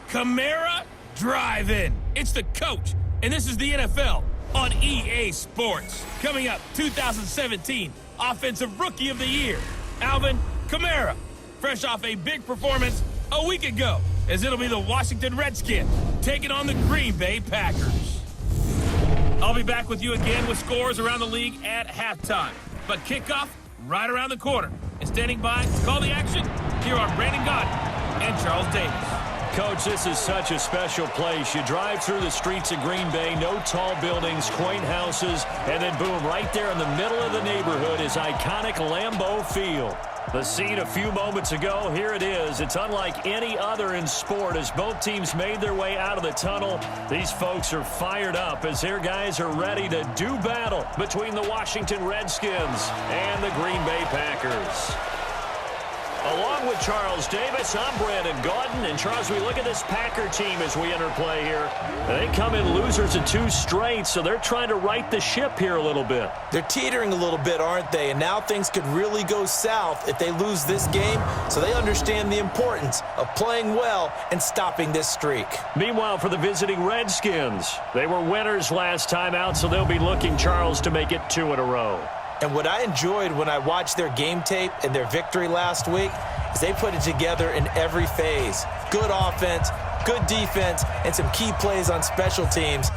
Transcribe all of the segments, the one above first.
Kamara Drive-In. It's the coach, and this is the NFL on EA Sports. Coming up, 2017 Offensive Rookie of the Year, Alvin Kamara, fresh off a big performance a week ago, as it'll be the Washington Redskins taking on the Green Bay Packers. I'll be back with you again with scores around the league at halftime. But kickoff right around the corner. And standing by to call the action, here are Brandon Gott and Charles Davis. Coach, this is such a special place. You drive through the streets of Green Bay, no tall buildings, quaint houses, and then boom, right there in the middle of the neighborhood is iconic Lambeau Field. The scene a few moments ago, here it is. It's unlike any other in sport as both teams made their way out of the tunnel. These folks are fired up as their guys are ready to do battle between the Washington Redskins and the Green Bay Packers. Along with Charles Davis, I'm Brandon Gaudin. And Charles, we look at this Packer team as we enter play here. They come in losers of 2 straight, so they're trying to right the ship here a little bit. They're teetering a little bit, aren't they? And now things could really go south if they lose this game, so they understand the importance of playing well and stopping this streak. Meanwhile, for the visiting Redskins, they were winners last time out, so they'll be looking, Charles, to make it 2 in a row. And what I enjoyed when I watched their game tape and their victory last week is they put it together in every phase. Good offense, good defense, and some key plays on special teams.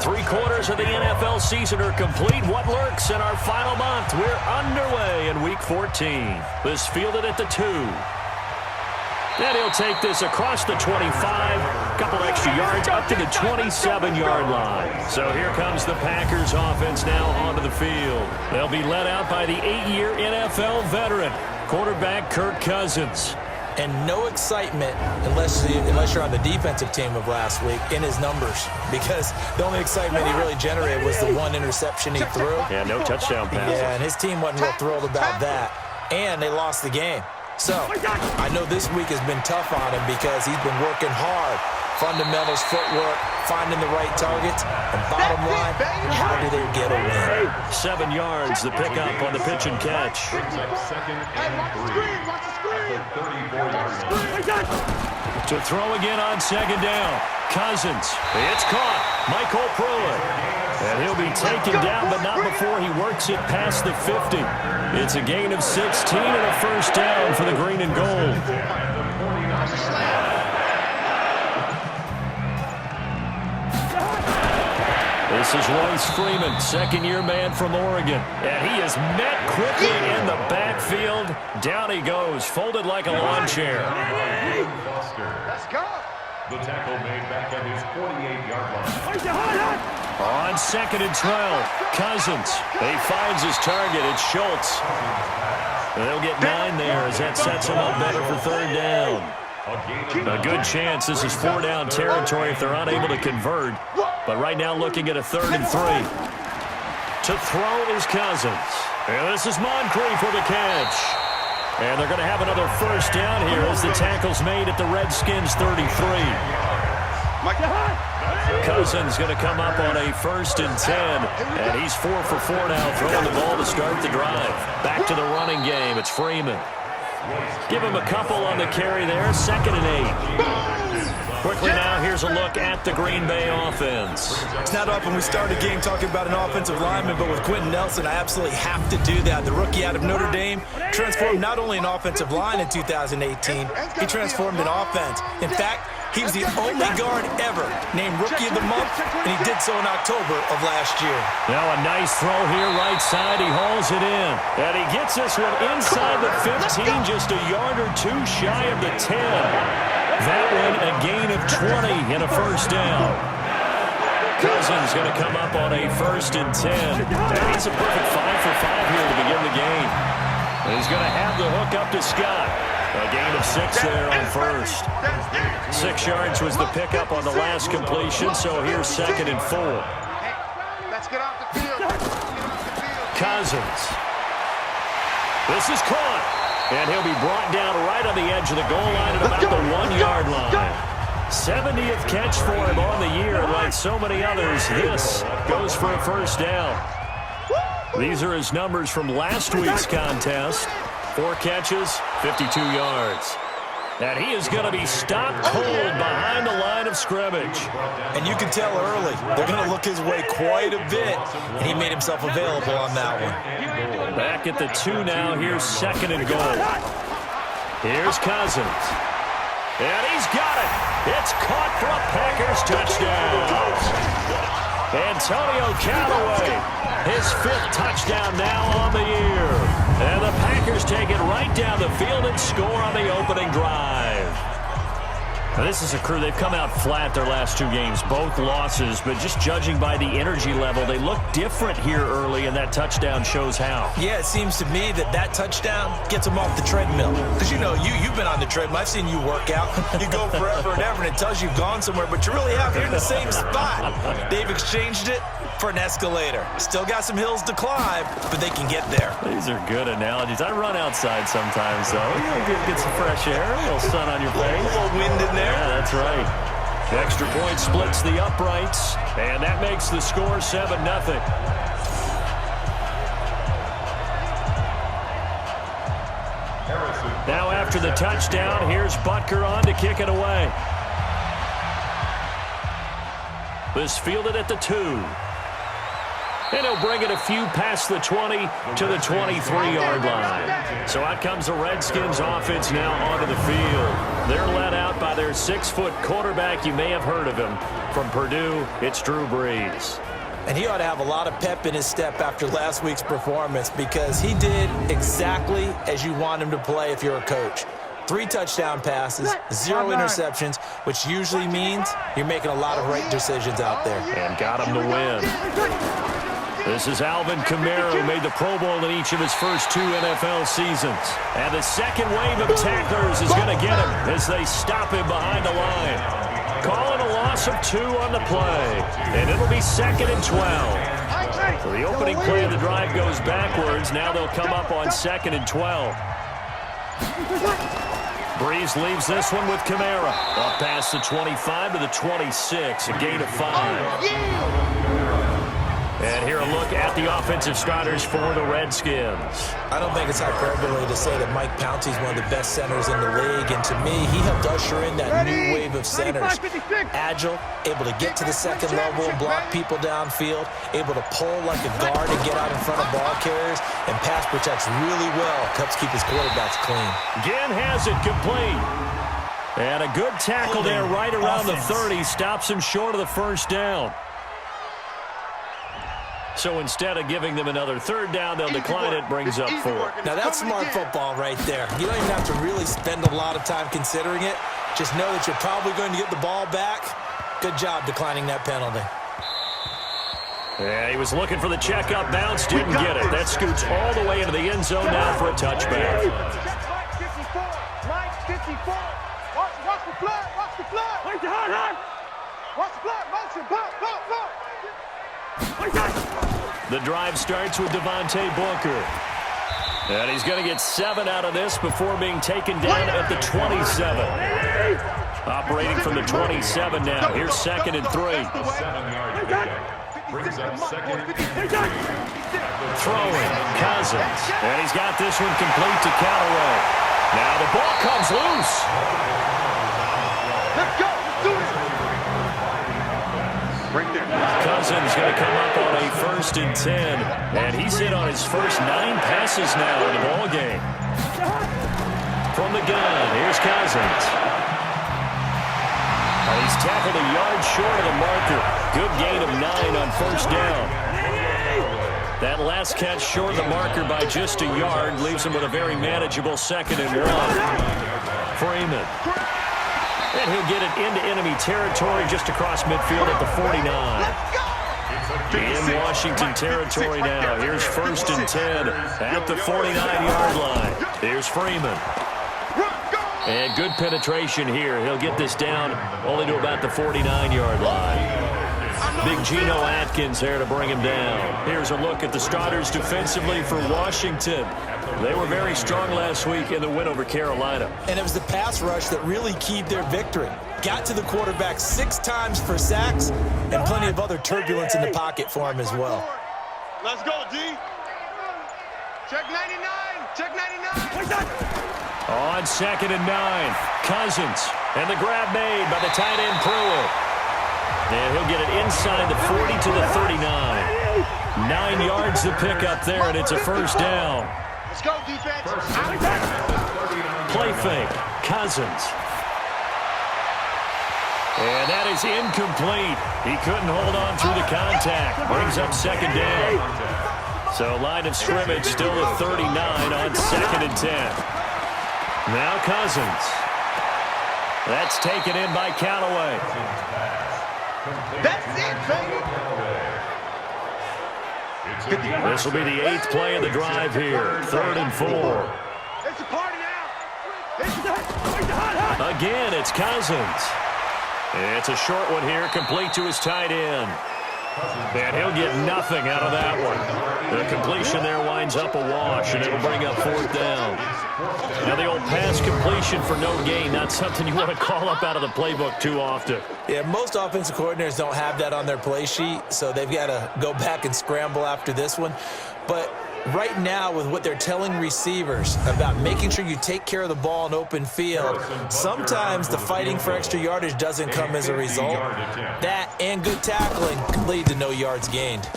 3/4 of the NFL season are complete. What lurks in our final month? We're underway in Week 14. This fielded at the 2. And he'll take this across the 25, couple extra yards up to the 27-yard line. So here comes the Packers offense now onto the field. They'll be led out by the 8-year NFL veteran, quarterback Kirk Cousins. And no excitement unless you're on the defensive team of last week in his numbers, because the only excitement he really generated was the 1 interception he threw. Yeah, no touchdown passes. Yeah, and his team wasn't real thrilled about that. And they lost the game. So, I know this week has been tough on him because he's been working hard. Fundamentals, footwork, finding the right targets. And bottom line, how do they get a win? 7 yards, the pickup on the pitch and catch. To throw again on 2nd down. Cousins. It's caught. Michael Pruitt. And he'll be taken down, but not before he works it past the 50. It's a gain of 16 and a first down for the green and gold. This is Royce Freeman, 2nd-year man from Oregon. And he is met quickly in the backfield. Down he goes, folded like a lawn chair. Let's go. The tackle made back at his 48-yard line. On 2nd and 12, Cousins. He finds his target. It's Schultz. They'll get 9 there as that sets him up better for 3rd down. A good chance this is 4-down territory if they're unable to convert. But right now looking at a 3rd and 3. To throw is Cousins. And this is Moncrief with a catch. And they're going to have another first down here as the tackle's made at the Redskins 33. Cousins going to come up on a 1st and 10. And he's 4 for 4 now, throwing the ball to start the drive. Back to the running game. It's Freeman. Give him a couple on the carry there. 2nd and 8. Quickly now, here's a look at the Green Bay offense. It's not often we start a game talking about an offensive lineman, but with Quentin Nelson, I absolutely have to do that. The rookie out of Notre Dame transformed not only an offensive line in 2018, he transformed an offense. In fact, he was the only guard ever named Rookie of the Month, and he did so in October of last year. Now a nice throw here, right side. He hauls it in. And he gets this one inside the 15, just a yard or 2 shy of the 10. That one a gain of 20 and a first down. Cousins going to come up on a 1st and 10. And he's a perfect 5 for 5 here to begin the game. And he's going to have the hook up to Scott. A gain of 6 there on 1st. 6 yards was the pickup on the last completion, so here's 2nd and 4. Let's get off the field. Cousins. This is caught. And he'll be brought down right on the edge of the goal line at about the 1-yard line. 70th catch for him on the year, and like so many others, this goes for a first down. These are his numbers from last week's contest. 4 catches, 52 yards. And he is going to be stopped cold behind the line of scrimmage. And you can tell early, they're going to look his way quite a bit, and he made himself available on that one. Back at the 2 now. Here's 2nd and goal. Here's Cousins. And he's got it. It's caught for a Packers touchdown. Antonio Callaway, his 5th touchdown now on the year. And the Packers take it right down the field and score on the opening drive. Now, this is a crew, they've come out flat their last 2 games, both losses, but just judging by the energy level, they look different here early, and that touchdown shows how. Yeah, it seems to me that touchdown gets them off the treadmill. Because, you know, you've been on the treadmill. I've seen you work out. You go forever and ever, and it tells you've gone somewhere, but you really have. You're in the same spot. They've exchanged it for an escalator. Still got some hills to climb, but they can get there. These are good analogies. I run outside sometimes, though. You know, get some fresh air, a little sun on your face. A little wind in there. Yeah, that's right. Extra point splits the uprights, and that makes the score 7-0. Now after the touchdown, here's Butker on to kick it away. This fielded at the 2. And he'll bring it a few past the 20 to the 23-yard line. So out comes the Redskins offense now onto the field. They're led out by their 6-foot quarterback. You may have heard of him. From Purdue, it's Drew Brees. And he ought to have a lot of pep in his step after last week's performance, because he did exactly as you want him to play if you're a coach. 3 touchdown passes, 0 interceptions, which usually means you're making a lot of right decisions out there. And got him to win. This is Alvin Kamara, who made the Pro Bowl in each of his first 2 NFL seasons. And the second wave of tacklers is going to get him as they stop him behind the line. Calling a loss of 2 on the play. And it'll be 2nd and 12. So the opening play of the drive goes backwards. Now they'll come up on 2nd and 12. Brees leaves this one with Kamara. Up past the 25 to the 26, a gain of 5. And here a look at the offensive starters for the Redskins. I don't think it's hyperbole to say that Mike Pouncey's one of the best centers in the league. And to me, he helped usher in that new wave of centers. Agile, able to get to the second level and block people downfield, able to pull like a guard and get out in front of ball carriers, and pass protects really well. Helps keep his quarterbacks clean. Ginn has it complete. And a good tackle there right around the 30. Stops him short of the first down. So instead of giving them another 3rd down, they'll decline it, brings up 4. Now that's smart football right there. You don't even have to really spend a lot of time considering it. Just know that you're probably going to get the ball back. Good job declining that penalty. Yeah, he was looking for the check-up bounce, didn't get it. That scoots all the way into the end zone now for a touchback. Mike 54. Watch the blood. Watch the blood. Watch the blood. Motion. Blood. The drive starts with Devontae Booker. And he's going to get 7 out of this before being taken down at the 27. Operating from the 27 now. Here's 2nd and 3. Brings up 2nd and 3. Throwing, Cousins. And he's got this one complete to Callaway. Now the ball comes loose. Let's go. Let's do it. Right there. Cousins going to come up on a 1st and 10. And he's hit on his first 9 passes now in the ball game. From the gun, here's Cousins. He's tackled a yard short of the marker. Good gain of 9 on 1st down. That last catch short of the marker by just a yard leaves him with a very manageable 2nd and 1. Freeman. And he'll get it into enemy territory just across midfield at the 49. In Washington territory now. Here's 1st and 10 at the 49-yard line. Here's Freeman. And good penetration here. He'll get this down only to about the 49-yard line. Big Geno Atkins there to bring him down. Here's a look at the starters defensively for Washington. They were very strong last week in the win over Carolina. And it was the pass rush that really keyed their victory. Got to the quarterback 6 times for sacks and plenty of other turbulence in the pocket for him as well. Let's go, D. Check 99. Check 99. On 2nd and 9, Cousins. And the grab made by the tight end Pruitt. And he'll get it inside the 40 to the 39. 9 yards to pick up there, and it's a first down. Let's go, defense. Play fake. Cousins. And that is incomplete. He couldn't hold on through the contact. Brings up 2nd down. So line of scrimmage still at 39 on 2nd and 10. Now Cousins. That's taken in by Callaway. That's it, baby. This will be the 8th play of the drive here. 3rd and 4. It's a party now. Again, it's Cousins. It's a short one here, complete to his tight end. And he'll get nothing out of that one. The completion there winds up a wash, and it'll bring up 4th down. Now the old pass completion for no gain, not something you want to call up out of the playbook too often. Yeah, most offensive coordinators don't have that on their play sheet, so they've got to go back and scramble after this one. But right now, with what they're telling receivers about making sure you take care of the ball in open field, sometimes the fighting for extra yardage doesn't come as a result. That and good tackling can lead to no yards gained.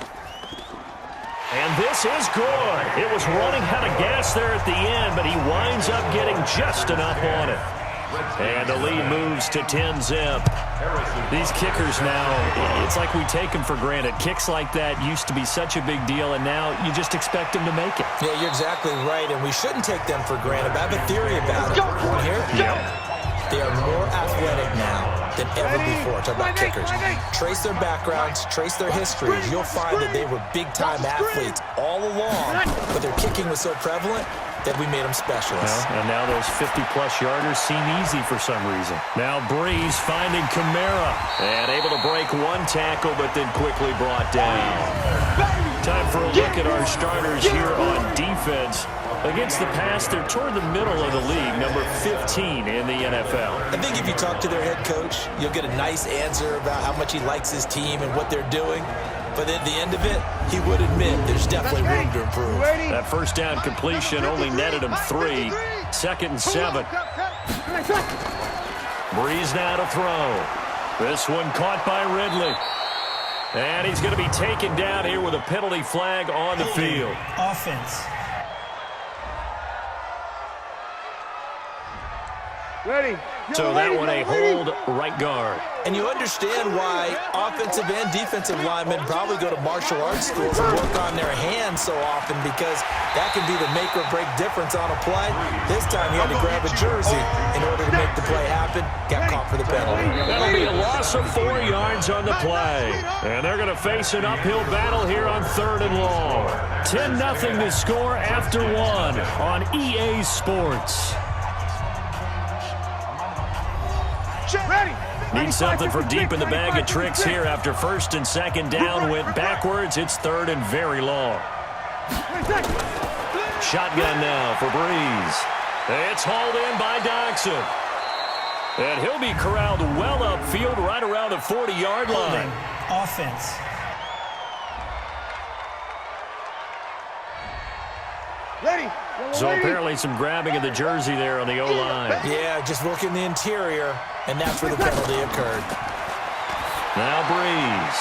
And this is good. It was running out of gas there at the end, but he winds up getting just enough on it. And the lead moves to 10-zip. These kickers now, it's like we take them for granted. Kicks like that used to be such a big deal, and now you just expect them to make it. Yeah, you're exactly right, and we shouldn't take them for granted. I have a theory about it. Here? Yep. They are more athletic now than ever before. Talk about kickers. Trace their backgrounds, trace their histories. You'll find that they were big-time athletes all along, but their kicking was so prevalent that we made them specialists. And now those 50-plus yarders seem easy for some reason. Now Breeze finding Kamara. And able to break one tackle, but then quickly brought down. Time for a look at our starters here on defense. Against the pass, they're toward the middle of the league, number 15 in the NFL. I think if you talk to their head coach, you'll get a nice answer about how much he likes his team and what they're doing. But at the end of it, he would admit there's definitely room to improve. That first down completion only netted him 3. 2nd and 7. Breeze now to throw. This one caught by Ridley. And he's going to be taken down here with a penalty flag on the field. Offense. Ready. So that one a hold right guard. And you understand why offensive and defensive linemen probably go to martial arts schools and work on their hands so often, because that can be the make or break difference on a play. This time he had to grab a jersey in order to make the play happen. Got caught for the penalty. That'll be a loss of 4 yards on the play. And they're going to face an uphill battle here on 3rd and long. 10-0 to score after 1 on EA Sports. Ready. Need something for deep in the bag of tricks here after 1st and 2nd down. Went backwards. It's 3rd and very long. Shotgun now for Breeze. It's hauled in by Doxson. And he'll be corralled well upfield right around the 40-yard line. Offense. Ready. So apparently some grabbing of the jersey there on the O-line. Yeah, just working the interior, and that's where the penalty occurred. Now Breeze.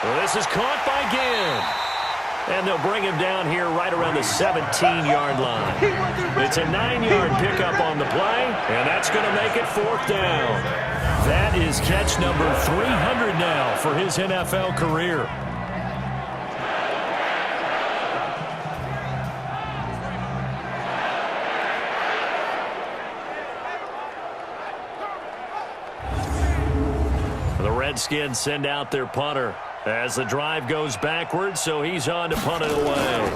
Well, this is caught by Ginn. And they'll bring him down here right around the 17-yard line. It's a 9-yard pickup on the play, and that's going to make it 4th down. That is catch number 300 now for his NFL career. The Redskins send out their punter as the drive goes backwards, so he's on to punt it away.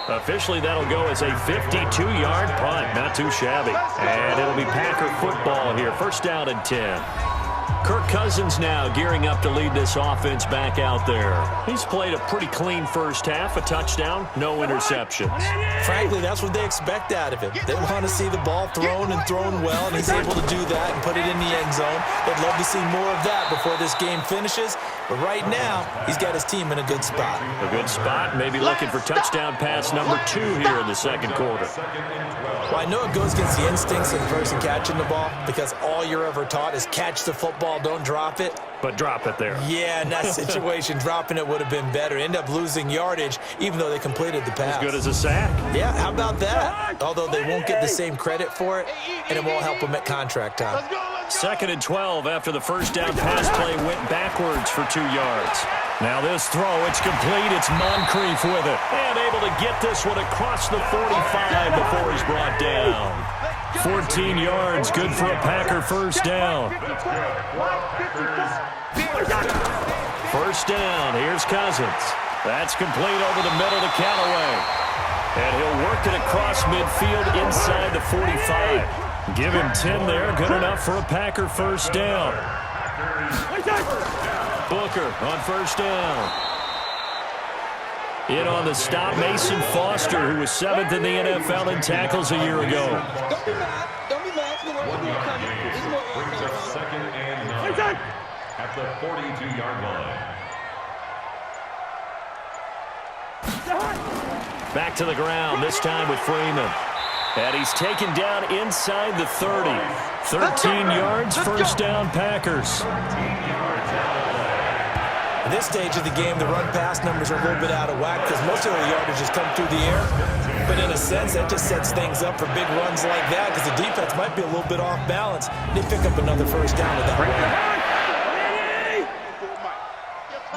Officially, that'll go as a 52-yard punt. Not too shabby. And it'll be Packer football here. 1st down and 10. Kirk Cousins now gearing up to lead this offense back out there. He's played a pretty clean first half, a touchdown, no interceptions. Frankly, that's what they expect out of him. They want to see the ball thrown and thrown well, and he's able to do that and put it in the end zone. They'd love to see more of that before this game finishes, but right now, he's got his team in a good spot. A good spot, maybe looking for touchdown pass number 2 here in the second quarter. Well, I know it goes against the instincts of the person catching the ball because all you're ever taught is catch the football, don't drop it. But drop it there. Yeah, in that situation, dropping it would have been better. End up losing yardage, even though they completed the pass. As good as a sack. Yeah, how about that? Although they won't get the same credit for it, and it won't help them at contract time. 2nd and 12 after the first down pass play went backwards for 2 yards. Now this throw, it's complete. It's Moncrief with it. And able to get this one across the 45 before he's brought down. 14 yards, good for a Packer first down. First down, here's Cousins. That's complete over the middle to Callaway. And he'll work it across midfield inside the 45. Give him 10 there, good enough for a Packer first down. Booker on first down. In on the stop, Mason Foster, who was 7th in the NFL in tackles a year ago. Don't be mad. Don't be mad. It's more coming. It's more Brings up 2nd and 9 at the 42-yard line. Back to the ground, this time with Freeman. And he's taken down inside the 30. 13 yards, first down Packers. At this stage of the game, the run-pass numbers are a little bit out of whack because most of the yardage has come through the air. But in a sense, that just sets things up for big runs like that because the defense might be a little bit off balance. They pick up another first down with that run.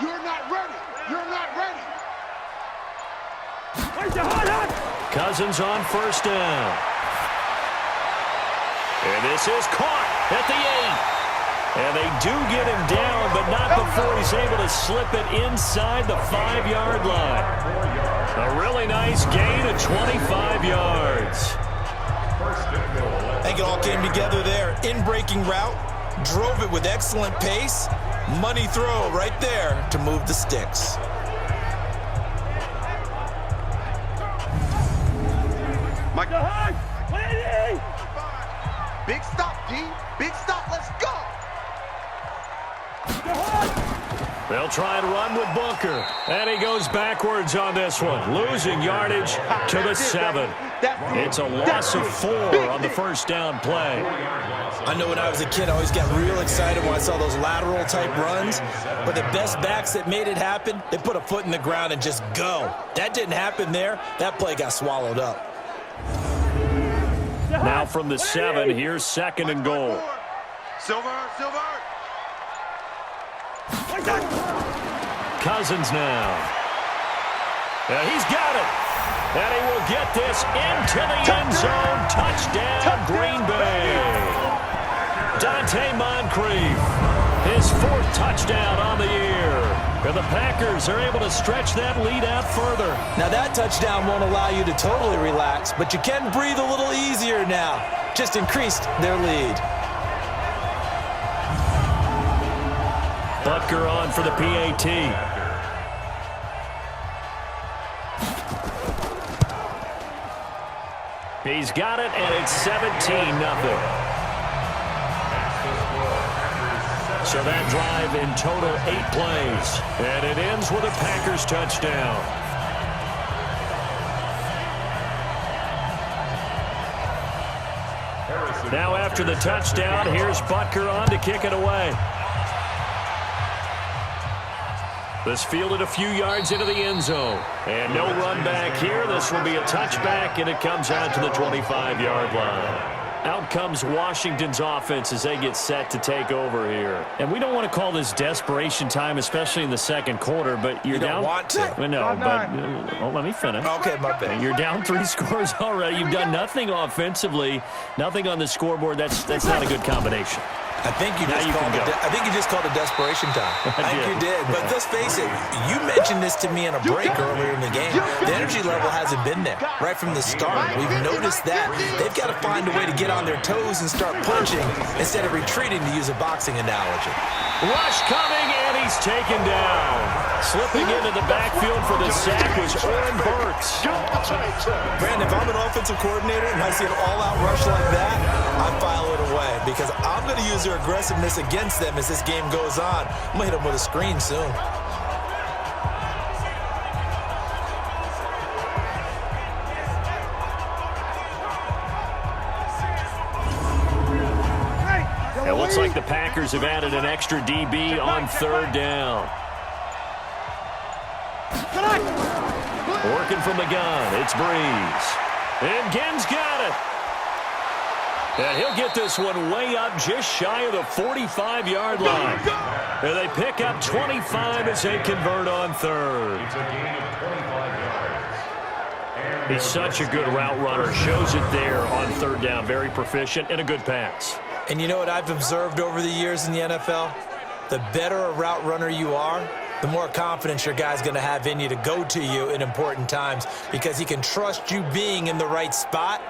You're not ready. You're not ready. Cousins on first down. And this is caught at the 8. And they do get him down, but not before he's able to slip it inside the 5-yard line. A really nice gain of 25 yards. I think it all came together there. In-breaking route, drove it with excellent pace. Money throw right there to move the sticks. Mike. Big stop, D. Big stop. Let's go. They'll try and run with Booker. And he goes backwards on this one, losing yardage to the 7. It's a loss of 4 on the first down play. I know when I was a kid, I always got real excited when I saw those lateral type runs. But the best backs that made it happen, they put a foot in the ground and just go. That didn't happen there. That play got swallowed up. Now from the 7, here's 2nd and goal. Silver. Cousins now. And he's got it. And he will get this into the end zone. Touchdown, Green Bay. Dante Moncrief, his 4th touchdown on the year. And the Packers are able to stretch that lead out further. Now that touchdown won't allow you to totally relax, but you can breathe a little easier now. Just increased their lead. Butker on for the PAT. He's got it, and it's 17-0. So that drive in total 8 plays. And it ends with a Packers touchdown. Now after the touchdown, here's Butker on to kick it away. This fielded a few yards into the end zone. And no run back here. This will be a touchback, and it comes out to the 25-yard line. Out comes Washington's offense as they get set to take over here. And we don't want to call this desperation time, especially in the second quarter, but you're down. You don't want to. Well, no, but let me finish. Okay, my bad. You're down 3 scores already. You've done nothing offensively, nothing on the scoreboard. That's not a good combination. I think you just called it desperation time. I think you did. But let's face it, you mentioned this to me in a break earlier in the game. The energy level hasn't been there right from the start. We've noticed that. They've got to find a way to get on their toes and start punching instead of retreating, to use a boxing analogy. Rush coming, and he's taken down. Slipping into the backfield for the sack was Oren Burks. Brandon, if I'm an offensive coordinator and I see an all-out rush like that, I file it away because I'm going to use their aggressiveness against them as this game goes on. I'm going to hit them with a screen soon. It looks like the Packers have added an extra DB on third down. Working from the gun, it's Breeze. And Ginn's got it. And he'll get this one way up just shy of the 45-yard line. And they pick up 25 as they convert on third. It's a gain of 25 yards. He's such a good route runner. Shows it there on third down. Very proficient and a good pass. And you know what I've observed over the years in the NFL? The better a route runner you are, the more confidence your guy's going to have in you to go to you in important times because he can trust you being in the right spot,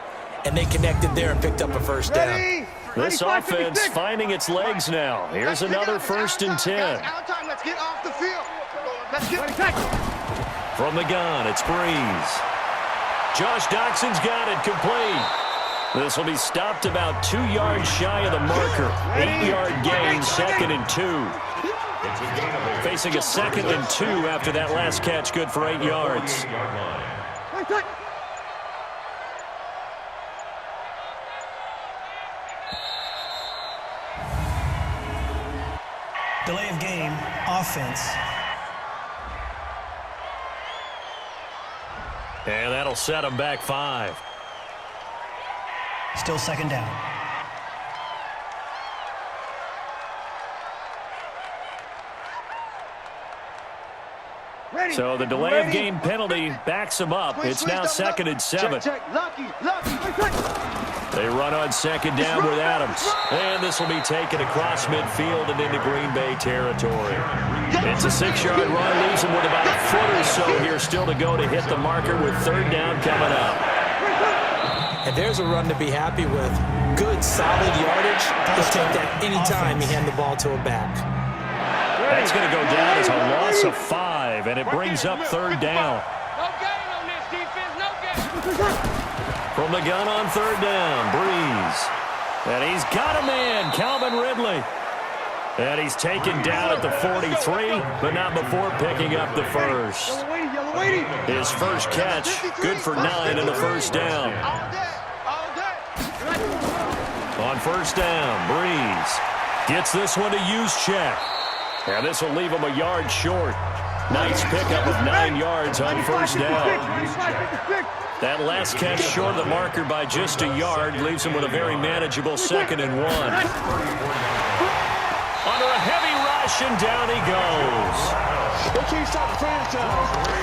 and they connected there and picked up a first down. This offense finding its legs now. Here's another 1st and 10. Let's get off the field. Let's get From the gun, it's Breeze. Josh Doxson's got it, complete. This will be stopped about 2 yards shy of the marker. 8-yard gain, 2nd and 2. Facing a 2nd and 2 after that last catch, good for 8 yards. Delay of game, offense. And that'll set them back 5. Still 2nd down. So the delay of game penalty backs them up. It's now 2nd and 7. They run on 2nd down with Adams. And this will be taken across midfield and into Green Bay territory. It's a 6-yard run. Leaves them with about a foot or so here still to go to hit the marker with 3rd down coming up. And there's a run to be happy with. Good, solid yardage. He'll take that anytime you hand the ball to a back. That's going to go down as a loss of 5, and it brings up 3rd down. No gain on this defense, no gain. From the gun on 3rd down, Breeze. And he's got a man, Calvin Ridley. And he's taken down at the 43, but not before picking up the first. His first catch, good for 9 in the 1st down. On 1st down, Breeze gets this one to use check. And this will leave him a yard short. Nice pickup of 9 yards on 1st down. That last catch short of the marker by just a yard leaves him with a very manageable 2nd and 1. Under a heavy rush, and down he goes. They can't stop the franchise.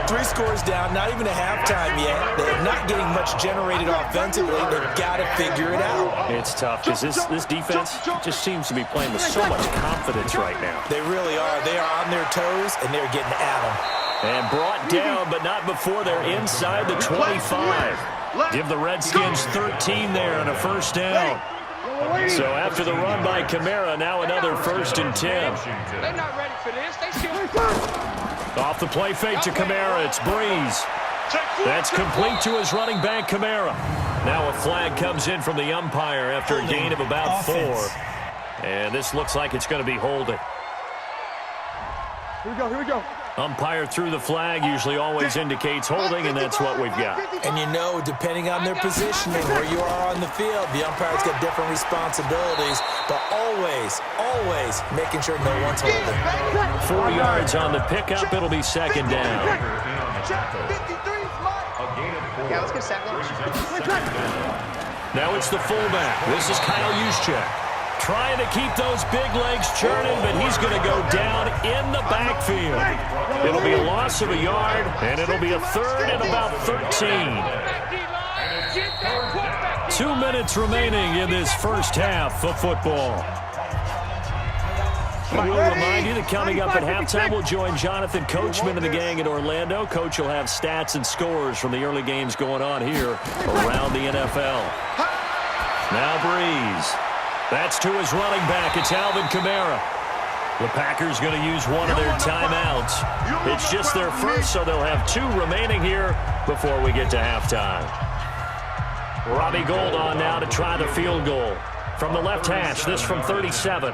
3 scores down, not even a halftime yet. They're not getting much generated offensively. They've got to figure it out. It's tough because this defense just seems to be playing with so much confidence right now. They really are. They are on their toes, and they're getting at them. And brought down, but not before they're inside the 25. Give the Redskins 13 there on a 1st down. So after the run by Kamara, now another 1st and 10. They're not ready for this. They still... Off the play fake to Kamara, it's Breeze. That's complete to his running back, Kamara. Now a flag comes in from the umpire after a gain of about 4. And this looks like it's going to be holding. Here we go. Umpire threw the flag, usually always indicates holding, and that's what we've got. And you know, depending on their positioning, where you are on the field, the umpire's got different responsibilities, but always making sure no one's holding. 4 yards on the pickup, it'll be 2nd down. Yeah, let's get second. Now it's the fullback. This is Kyle Juszczyk. Trying to keep those big legs churning, but he's going to go down in the backfield. It'll be a loss of a yard, and it'll be a 3rd and about 13. 2 minutes remaining in this first half of football. We'll remind you that coming up at halftime, we'll join Jonathan Coachman and the gang in Orlando. Coach will have stats and scores from the early games going on here around the NFL. Now Breeze. That's to his running back. It's Alvin Kamara. The Packers going to use one of their timeouts. It's just their first, so they'll have 2 remaining here before we get to halftime. Robbie Gould on now to try the field goal. From the left hash, this from 37.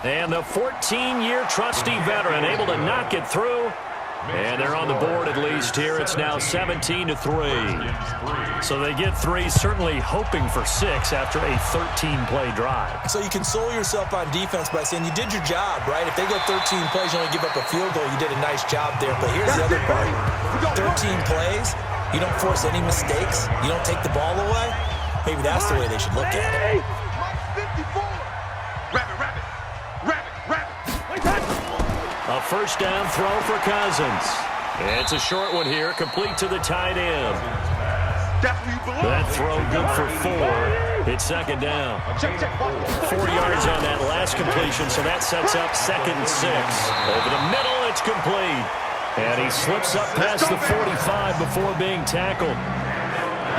And the 14-year trusty veteran able to knock it through. And they're on the board at least here. It's now 17-3. So they get 3, certainly hoping for 6 after a 13-play drive. So you console yourself on defense by saying you did your job, right? If they go 13 plays, you only give up a field goal, you did a nice job there. But here's the other part. 13 plays, you don't force any mistakes, you don't take the ball away. Maybe that's the way they should look at it. A first down throw for Cousins. It's a short one here, complete to the tight end. That throw good for 4. It's second down. 4 yards on that last completion, so that sets up 2nd and 6. Over the middle, it's complete. And he slips up past the 45 before being tackled.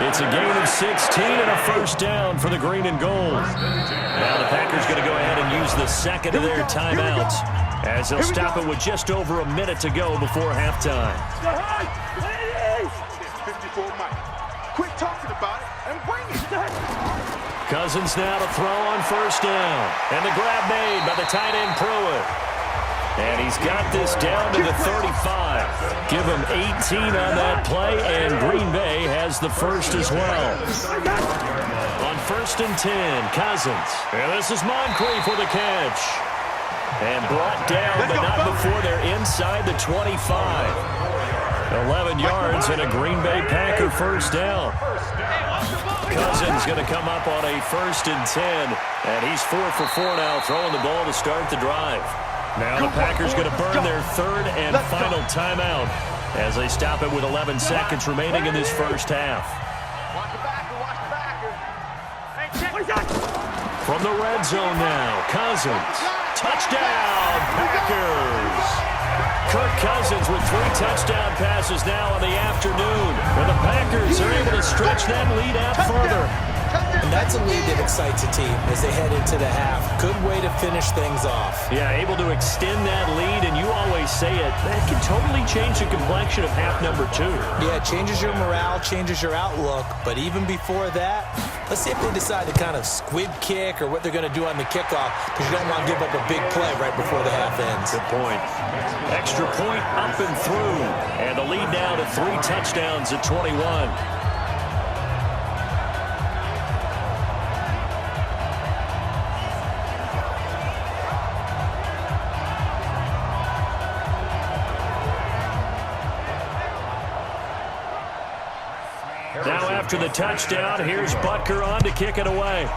It's a gain of 16 and a first down for the green and gold. Now the Packers going to go ahead and use the second of their timeouts, as they'll stop it with just over a minute to go before halftime. Quit talking about it and bring it. Cousins now to throw on first down. And the grab made by the tight end Pruitt. And he's got this down to the 35. Give him 18 on that play, and Green Bay has the first as well. On 1st and 10, Cousins. And this is Moncrief for the catch. And brought down, but not before they're inside the 25. 11 yards and a Green Bay Packer first down. Cousins going to come up on a 1st and 10. And he's 4 for 4 now, throwing the ball to start the drive. Now the Packers going to burn their 3rd and final timeout as they stop it with 11 seconds remaining in this first half. From the red zone now, Cousins. Touchdown, Packers! Kirk Cousins with 3 touchdown passes now in the afternoon. And the Packers are able to stretch that lead out further. And that's a lead that excites a team as they head into the half. Good way to finish things off. Yeah, able to extend that lead, and you always say it, that can totally change the complexion of half number 2. Yeah, it changes your morale, changes your outlook. But even before that, let's see if they decide to kind of squib kick or what they're going to do on the kickoff, because you don't want to give up a big play right before the half ends. Good point. Extra point up and through. And the lead now to 3 touchdowns at 21. Now after the touchdown, here's Butker on to kick it away.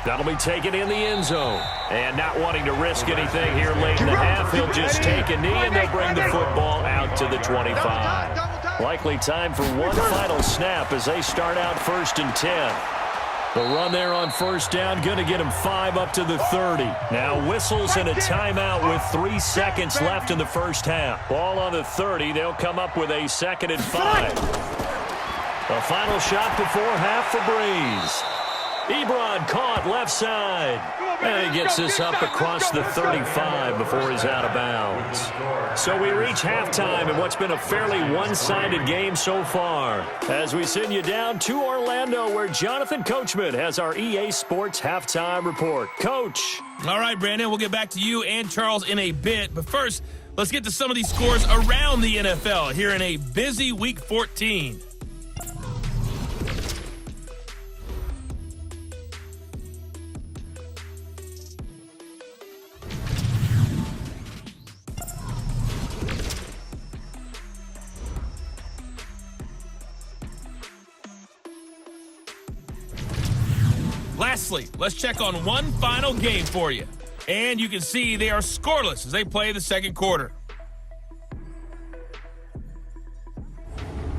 That'll be taken in the end zone. And not wanting to risk anything here late in the half, he'll just take a knee and they'll bring the football out to the 25. Likely time for one final snap as they start out 1st and 10. The run there on first down, going to get him 5 up to the 30. Now whistles and a timeout with 3 seconds left in the first half. Ball on the 30. They'll come up with a 2nd and 5. The final shot before half for Breeze. Ebron caught left side. And he gets this up across the 35 before he's out of bounds. So we reach halftime in what's been a fairly one-sided game so far, as we send you down to Orlando, where Jonathan Coachman has our EA Sports halftime report. Coach. All right, Brandon, we'll get back to you and Charles in a bit. But first, let's get to some of these scores around the NFL here in a busy Week 14. Lastly, let's check on one final game for you. And you can see they are scoreless as they play the second quarter.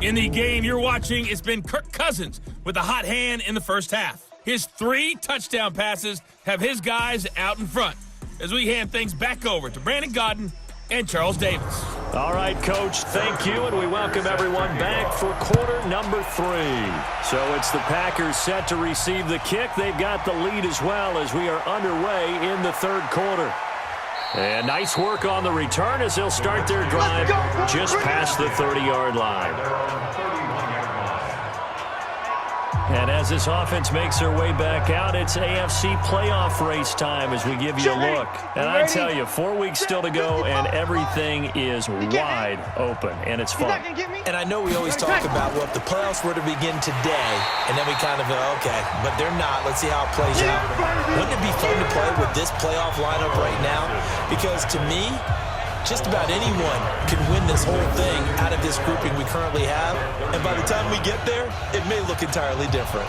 In the game you're watching, it's been Kirk Cousins with a hot hand in the first half. His 3 touchdown passes have his guys out in front as we hand things back over to Brandon Godden and Charles Davis. All right, Coach, thank you, and we welcome everyone back for quarter number 3. So it's the Packers set to receive the kick. They've got the lead as well as we are underway in the third quarter. And nice work on the return as they'll start their drive just past the 30-yard line. And as this offense makes their way back out, it's AFC playoff race time as we give you a look. And I tell you, 4 weeks still to go, and everything is wide open, and it's fun. And I know we always talk about, well, if the playoffs were to begin today, and then we kind of go, okay, but they're not. Let's see how it plays out. Wouldn't it be fun to play with this playoff lineup right now? Because to me, just about anyone can win this whole thing out of this grouping we currently have. And by the time we get there, it may look entirely different.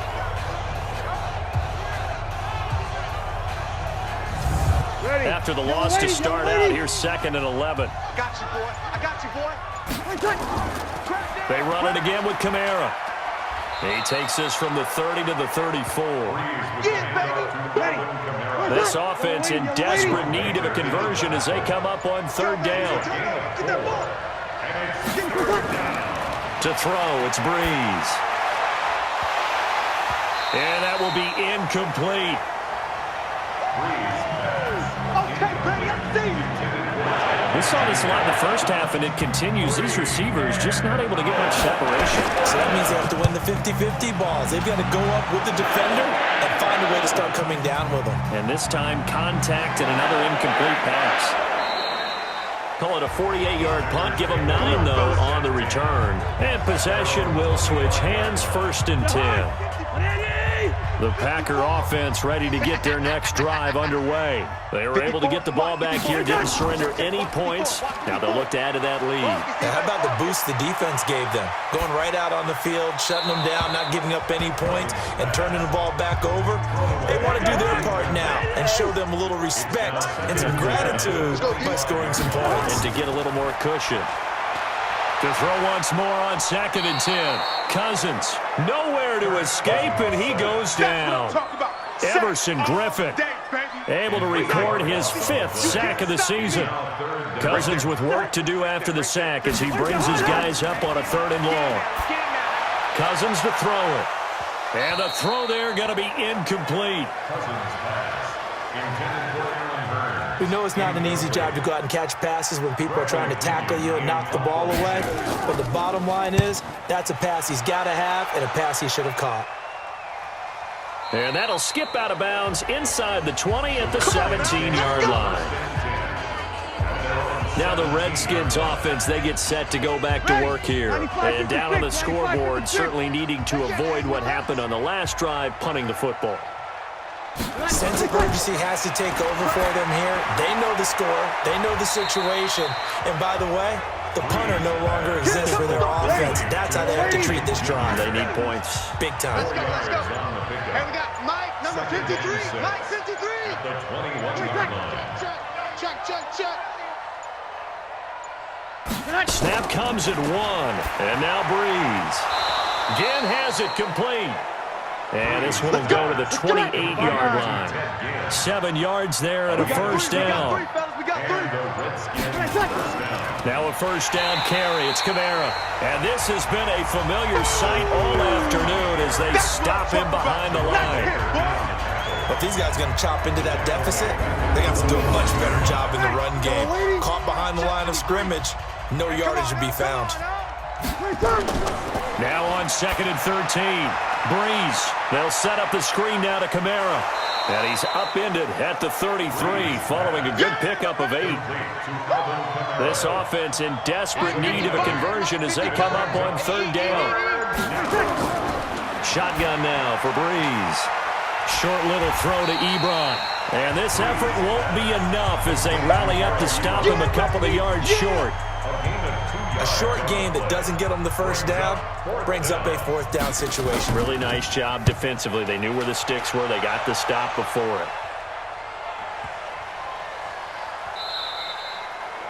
Ready. After the loss to start out, here's 2nd and 11. I got you, boy. I got you, boy. They run it again with Kamara. He takes this from the 30 to the 34. Yeah, baby. Ready. This offense in desperate need of a conversion as they come up on 3rd down. Get that ball. To throw, it's Breeze. And that will be incomplete. Okay, baby, I see you. We saw this a lot in the first half, and it continues. These receivers just not able to get much separation. So that means they have to win the 50-50 balls. They've got to go up with the defender and find a way to start coming down with them. And this time, contact and another incomplete pass. Call it a 48-yard punt. Give them 9, though, on the return. And possession will switch hands, 1st and 10. The Packer offense ready to get their next drive underway. They were able to get the ball back here, didn't surrender any points. Now they'll look to add to that lead. Now, how about the boost the defense gave them? Going right out on the field, shutting them down, not giving up any points, and turning the ball back over. They want to do their part now and show them a little respect and some gratitude by scoring some points. And to get a little more cushion. To throw once more on 2nd and 10. Cousins, nowhere to escape, and he goes down. Emerson Griffin, able to record his 5th sack of the season. Cousins with work to do after the sack as he brings his guys up on a 3rd and long. Cousins to throw it. And the throw there going to be incomplete. We know it's not an easy job to go out and catch passes when people are trying to tackle you and knock the ball away. But the bottom line is, that's a pass he's got to have and a pass he should have caught. And that'll skip out of bounds inside the 20 at the 17-yard line. Now the Redskins offense, they get set to go back to work here. And down on the scoreboard, certainly needing to avoid what happened on the last drive, punting the football. Sense of urgency has to take over for them here. They know the score. They know the situation. And by the way, the punter no longer exists for their offense. That's how they have to treat this drive. They need points. Big time. Let's go, let's go. Hey, we got Mike, number 53. Mike, 53. The 21-yard line. Check. Snap comes at 1. And now Breeze. Again has it complete. And this one will go to the 28-yard line. 7 yards there and a 1st down. Now a 1st down carry. It's Kamara. And this has been a familiar sight all afternoon as they stop him behind the line. But these guys are going to chop into that deficit. They got to do a much better job in the run game. Caught behind the line of scrimmage, no yardage to be found. Now on 2nd and 13. Breeze. They'll set up the screen now to Kamara. And he's upended at the 33 following a good pickup of 8. This offense in desperate need of a conversion as they come up on 3rd down. Shotgun now for Breeze. Short little throw to Ebron. And this effort won't be enough as they rally up to stop him a couple of yards short. A short game that doesn't get them the 1st down brings up a 4th down situation. Really nice job defensively. They knew where the sticks were. They got the stop before it.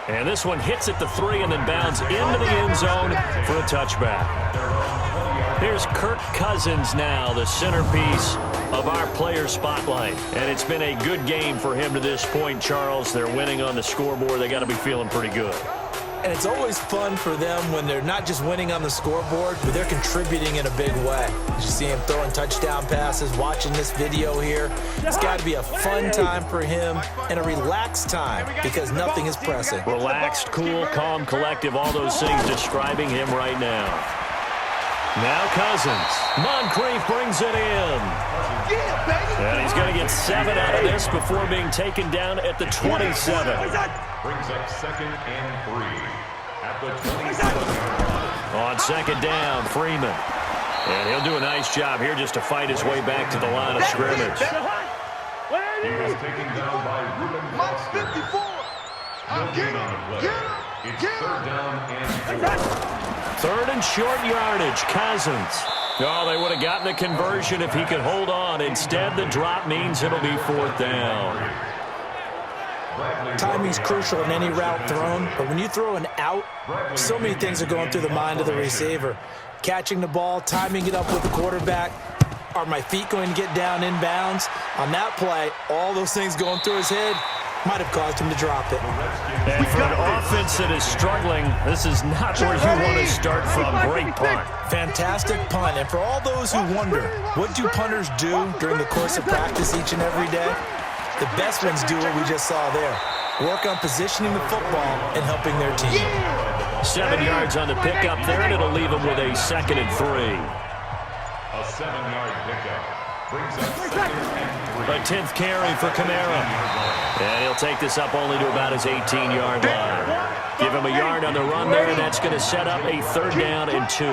And this one hits at the 3 and then bounds into the end zone for a touchback. Here's Kirk Cousins now, the centerpiece of our player spotlight. And it's been a good game for him to this point, Charles. They're winning on the scoreboard. They got to be feeling pretty good. And it's always fun for them when they're not just winning on the scoreboard, but they're contributing in a big way. You see him throwing touchdown passes, watching this video here. It's got to be a fun time for him and a relaxed time because nothing is pressing. Relaxed, cool, calm, collective, all those things describing him right now. Now Cousins. Moncrief brings it in. And he's going to get 7 out of this before being taken down at the 27. Brings up 2nd and 3 at the 27. On 2nd down, Freeman. And he'll do a nice job here just to fight his way back to the line of scrimmage. He was taken down by Ruben Foster. No gain on the play. It's 3rd down and 4. 3rd and short yardage, Cousins. Oh, they would have gotten the conversion if he could hold on. Instead, the drop means it'll be 4th down. Timing's crucial in any route thrown, but when you throw an out, so many things are going through the mind of the receiver. Catching the ball, timing it up with the quarterback. Are my feet going to get down inbounds? On that play, all those things going through his head might have caused him to drop it. And for an offense that is struggling, this is not where you want to start from. Great punt. Fantastic punt. And for all those who wonder, what do punters do during the course of practice each and every day? The best ones do what we just saw there. Work on positioning the football and helping their team. 7 yards on the pickup there, and it'll leave them with a 2nd and 3. A 7-yard pickup. Brings up 2nd and 3. A 10th carry for Kamara. And he'll take this up only to about his 18-yard line. Give him a yard on the run there, and that's going to set up a 3rd down and 2.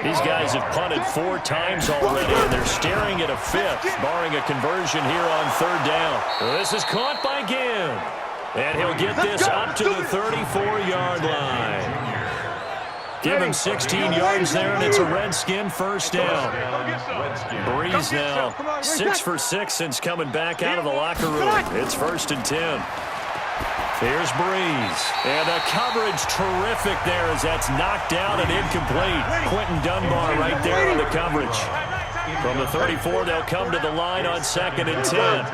These guys have punted 4 times already, and they're staring at a 5th, barring a conversion here on 3rd down. This is caught by Ginn. And he'll get this up to the 34-yard line. Give him 16 yards there, and it's a Redskin 1st down. Breeze now 6 for 6 since coming back out of the locker room. It's 1st and 10. Here's Breeze. And the coverage terrific there as that's knocked down and incomplete. Quentin Dunbar right there on the coverage. From the 34, they'll come to the line on 2nd and 10.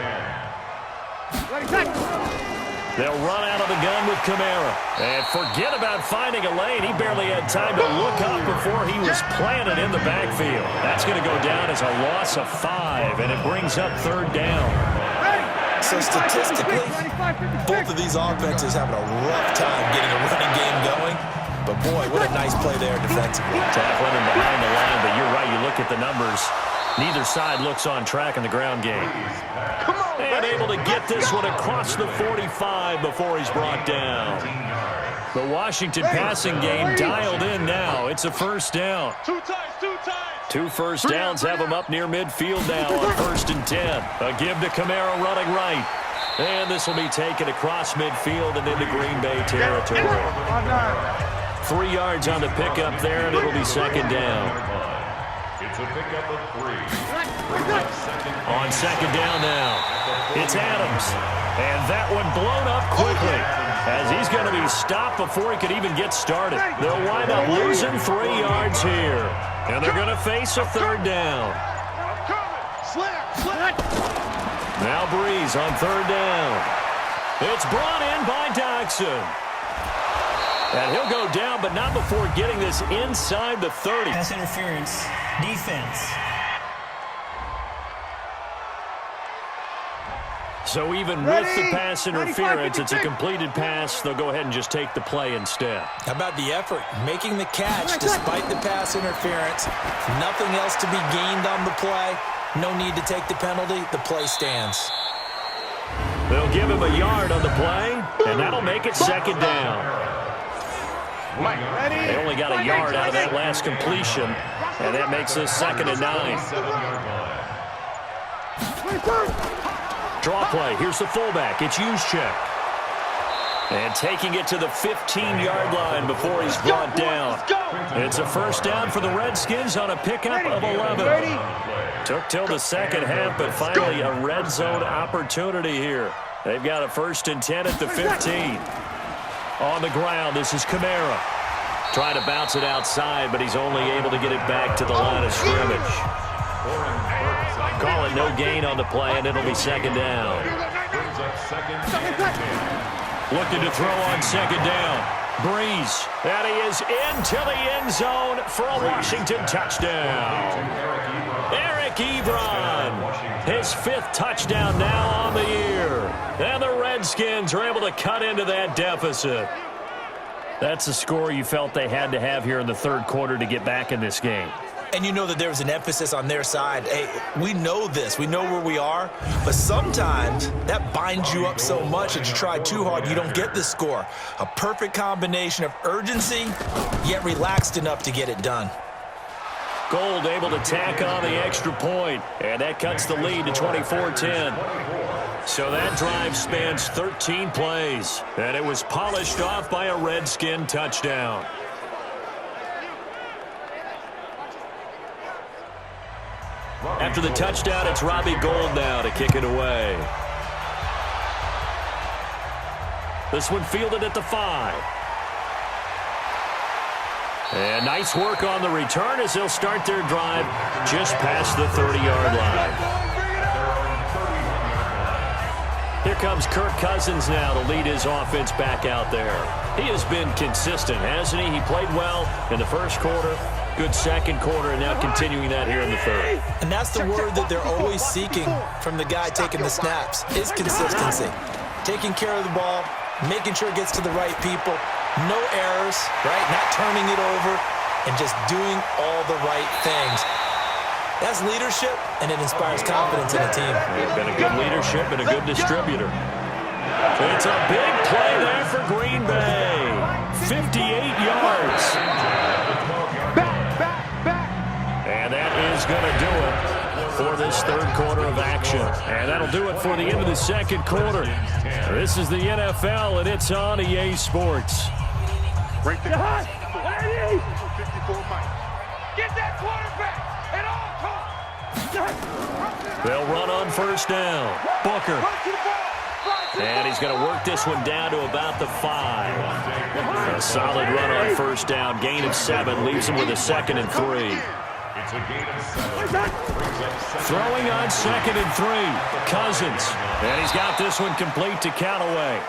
They'll run out of the gun with Kamara. And forget about finding a lane. He barely had time to look up before he was planted in the backfield. That's going to go down as a loss of 5, and it brings up 3rd down. So statistically, both of these offenses having a rough time getting a running game going. But boy, what a nice play there defensively. Tackling him behind the line, but you're right. You look at the numbers. Neither side looks on track in the ground game. And able to get this one across the 45 before he's brought down. The Washington passing game dialed in now. It's a 1st down. 2 first downs have him up near midfield now on 1st and 10. A give to Kamara running right. And this will be taken across midfield and into Green Bay territory. 3 yards on the pickup there, and it'll be 2nd down. It's a pickup of 3. On 2nd down now, it's Adams. And that one blown up quickly as he's going to be stopped before he could even get started. They'll wind up losing 3 yards here. And they're going to face a 3rd down. Now Breeze on 3rd down. It's brought in by Dodson. And he'll go down, but not before getting this inside the 30. Pass interference, defense. So even with the pass interference, it's a completed pass. They'll go ahead and just take the play instead. How about the effort? Making the catch despite the pass interference. Nothing else to be gained on the play. No need to take the penalty. The play stands. They'll give him a yard on the play, and that'll make it 2nd down. They only got a yard out of that last completion, and that makes this 2nd and 9. Draw play. Here's the fullback. It's Juszczyk. And taking it to the 15-yard line before he's brought down. It's a 1st down for the Redskins on a pickup of 11. Took till the 2nd half, but finally a red zone opportunity here. They've got a 1st and 10 at the 15. On the ground, this is Kamara. Trying to bounce it outside, but he's only able to get it back to the line of scrimmage. Call it no gain on the play, and it'll be second down. Looking to throw on second down. Breeze, and he is into the end zone for a Washington touchdown. Eric Ebron, his 5th touchdown now on the year. And the Redskins are able to cut into that deficit. That's a score you felt they had to have here in the third quarter to get back in this game. And you know that there was an emphasis on their side. Hey, we know this. We know where we are. But sometimes that binds you up so much that you try too hard, you don't get the score. A perfect combination of urgency, yet relaxed enough to get it done. Gold able to tack on the extra point, and that cuts the lead to 24-10. So that drive spans 13 plays, and it was polished off by a Redskin touchdown. After the touchdown, it's Robbie Gould now to kick it away. This one fielded at the 5. And nice work on the return as they'll start their drive just past the 30-yard line. Here comes Kirk Cousins now to lead his offense back out there. He has been consistent, hasn't he? He played well in the first quarter, good second quarter, and now continuing that here in the third. And that's the word that they're always seeking from the guy taking the snaps, is consistency. Taking care of the ball, making sure it gets to the right people, no errors, right? Not turning it over, and just doing all the right things. That's leadership, and it inspires confidence in a team. He's been a good leadership and a good distributor. It's a big play there for Green Bay. 58 yards. And that is going to do it for this third quarter of action. And that'll do it for the end of the second quarter. This is the NFL, and it's on EA Sports. Right there. 54 Mike. Get that quarterback at all costs. They'll run on first down. Booker. And he's going to work this one down to about the 5. A solid run on first down. Gain of 7 leaves him with a 2nd and 3. It's a gain of 7. Throwing on 2nd and 3. Cousins. And he's got this one complete to Callaway.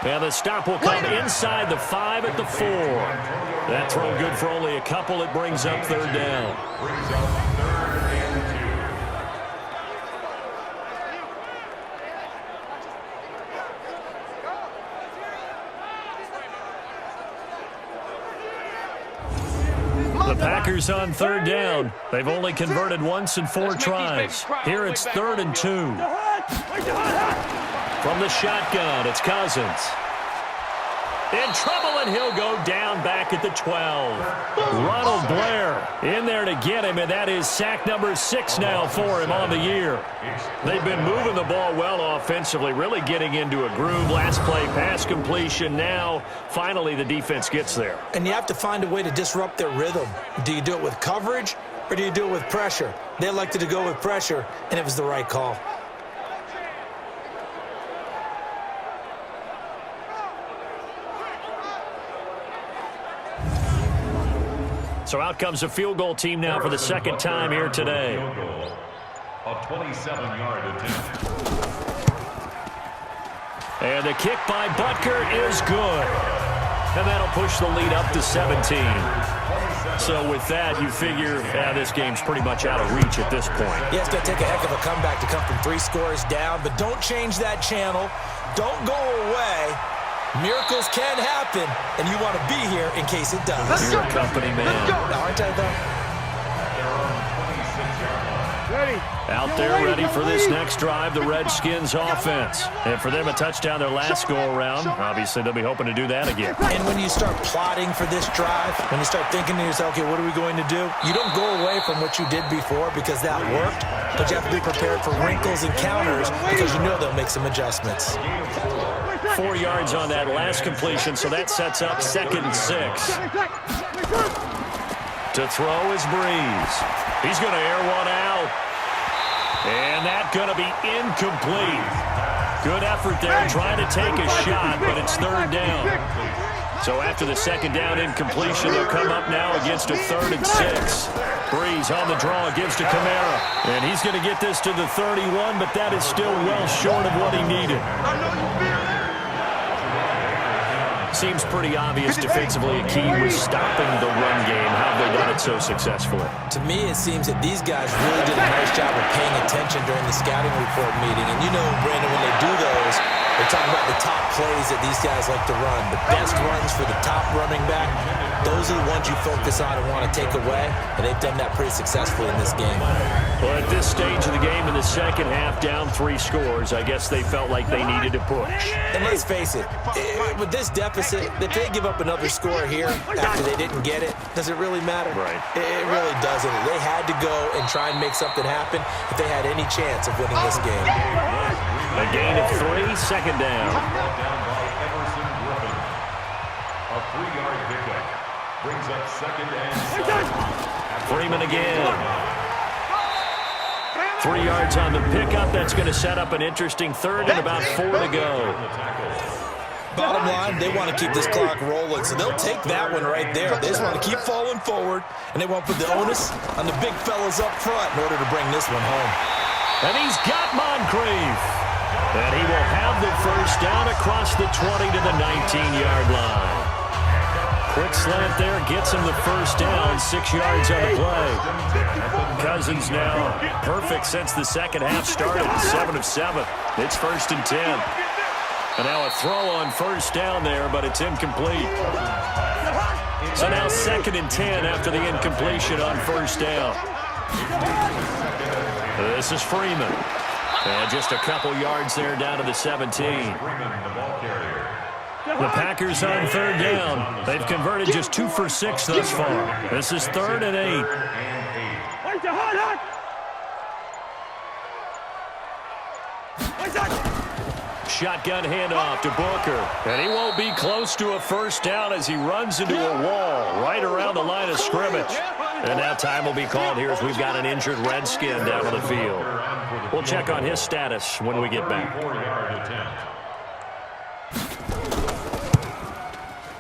And the stop will come inside the 5 at the 4. That throw good for only a couple. It brings up third down. Brings up 3rd and 2. The Packers on third down. They've only converted once in 4 tries. Here it's 3rd and 2. From the shotgun, it's Cousins. In trouble, and he'll go down back at the 12. Ronald Blair in there to get him, and that is sack number 6 now for him on the year. They've been moving the ball well offensively, really getting into a groove. Last play, pass completion. Now, finally, the defense gets there. And you have to find a way to disrupt their rhythm. Do you do it with coverage, or do you do it with pressure? They elected to go with pressure, and it was the right call. So out comes a field goal team now for the second time here today. A 27-yard attempt. And the kick by Butker is good. And that'll push the lead up to 17. So with that, you figure this game's pretty much out of reach at this point. Yeah, it's going to take a heck of a comeback to come from 3 scores down, but don't change that channel. Don't go away. Miracles can happen, and you want to be here in case it does. You're a company man. Aren't I, though? Out there ready for this next drive, the Redskins offense. And for them, a touchdown their last go-around. Obviously, they'll be hoping to do that again. And when you start plotting for this drive, when you start thinking to yourself, okay, what are we going to do? You don't go away from what you did before because that worked, but you have to be prepared for wrinkles and counters because you know they'll make some adjustments. 4 yards on that last completion, so that sets up 2nd and 6. To throw is Breeze. He's going to air one out. And that's going to be incomplete. Good effort there, trying to take a shot, but it's third down. So after the second down incompletion, they'll come up now against a 3rd and 6. Breeze on the draw, gives to Kamara. And he's going to get this to the 31, but that is still well short of what he needed. Seems pretty obvious defensively a key was stopping the run game. How have they done it so successfully? To me, it seems that these guys really did a nice job of paying attention during the scouting report meeting. And you know, Brandon, when they do those, they talk about the top plays that these guys like to run. The best runs for the top running back, those are the ones you focus on and want to take away. And they've done that pretty successfully in this game. Well, at this stage of the game in the second half, down 3 scores, I guess they felt like they needed to push. And let's face it, with this deficit, if they give up another score here after they didn't get it, does it really matter? Right. It really doesn't. They had to go and try and make something happen if they had any chance of winning this game. A gain of 3, second down. Down by Emerson Griffin. A 3-yard pickup brings up 2nd and 7. Freeman again. 3 yards on the pickup. That's going to set up an interesting 3rd and about 4 to go. Bottom line, they want to keep this clock rolling, so they'll take that one right there. They just want to keep falling forward, and they want to put the onus on the big fellas up front in order to bring this one home. And he's got Moncrief. And he will have the first down across the 20 to the 19-yard line. Quick slant there, gets him the first down, 6 yards on the play. Cousins now perfect since the second half started, 7 of 7. It's 1st and 10. And now a throw on first down there, but it's incomplete. So now 2nd and 10 after the incompletion on first down. This is Freeman. And just a couple yards there down to the 17. The Packers on 3rd down. They've converted just 2 for 6 thus far. This is 3rd and 8. Shotgun handoff to Booker. And he won't be close to a first down as he runs into a wall right around the line of scrimmage. And now time will be called here as we've got an injured Redskin down on the field. We'll check on his status when we get back.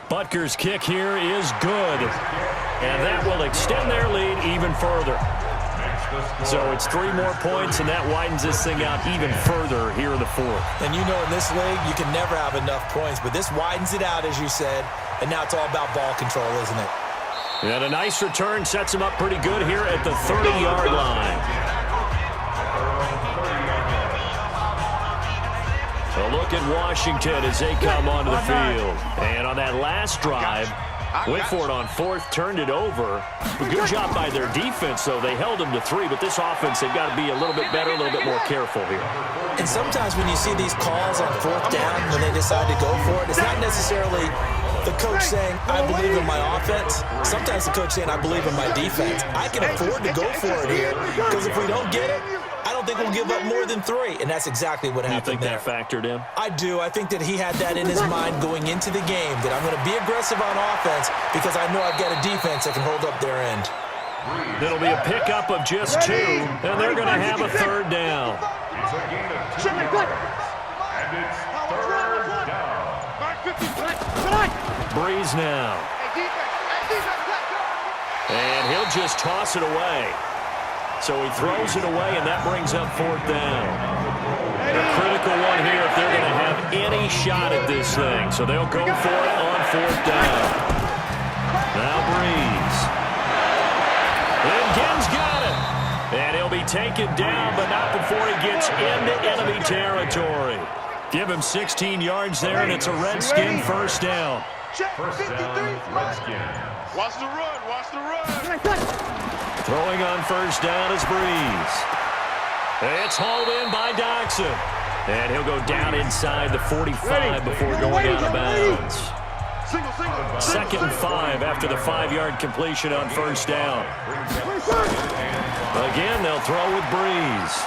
Butker's kick here is good. And that will extend their lead even further. So it's 3 more points, and that widens this thing out even further here in the 4th. And you know in this league, you can never have enough points, but this widens it out, as you said, and now it's all about ball control, isn't it? And a nice return sets him up pretty good here at the 30-yard line. A look at Washington as they come onto the field. And on that last drive, went for it on 4th, turned it over. A good job by their defense, though. They held them to 3, but this offense, they've got to be a little bit better, a little bit more careful here. And sometimes when you see these calls on 4th down, when they decide to go for it, it's not necessarily the coach saying, I believe in my offense. Sometimes the coach saying, I believe in my defense. I can afford to go for it here, because if we don't get it, I don't think we'll give up more than 3, and that's exactly what happened there. You think that factored in? I do. I think that he had that in his mind going into the game, that I'm going to be aggressive on offense because I know I've got a defense that can hold up their end. It'll be a pickup of just 2, and they're going to have a 3rd down. It's a gain of 2 yards, and it's 3rd down. Breeze now. And he'll just toss it away. So he throws it away, and that brings up 4th down. A critical one here if they're going to have any shot at this thing. So they'll go for it on 4th down. Now Breeze. And Gibbs got it. And he'll be taken down, but not before he gets into enemy territory. Give him 16 yards there, and it's a Redskin first down. First down, Redskins. Watch the run, watch the run. Throwing on first down is Breeze. It's hauled in by Doxson. And he'll go down inside the 45 before going out of bounds. 2nd and 5 after the 5-yard completion on first down. Again, they'll throw with Breeze.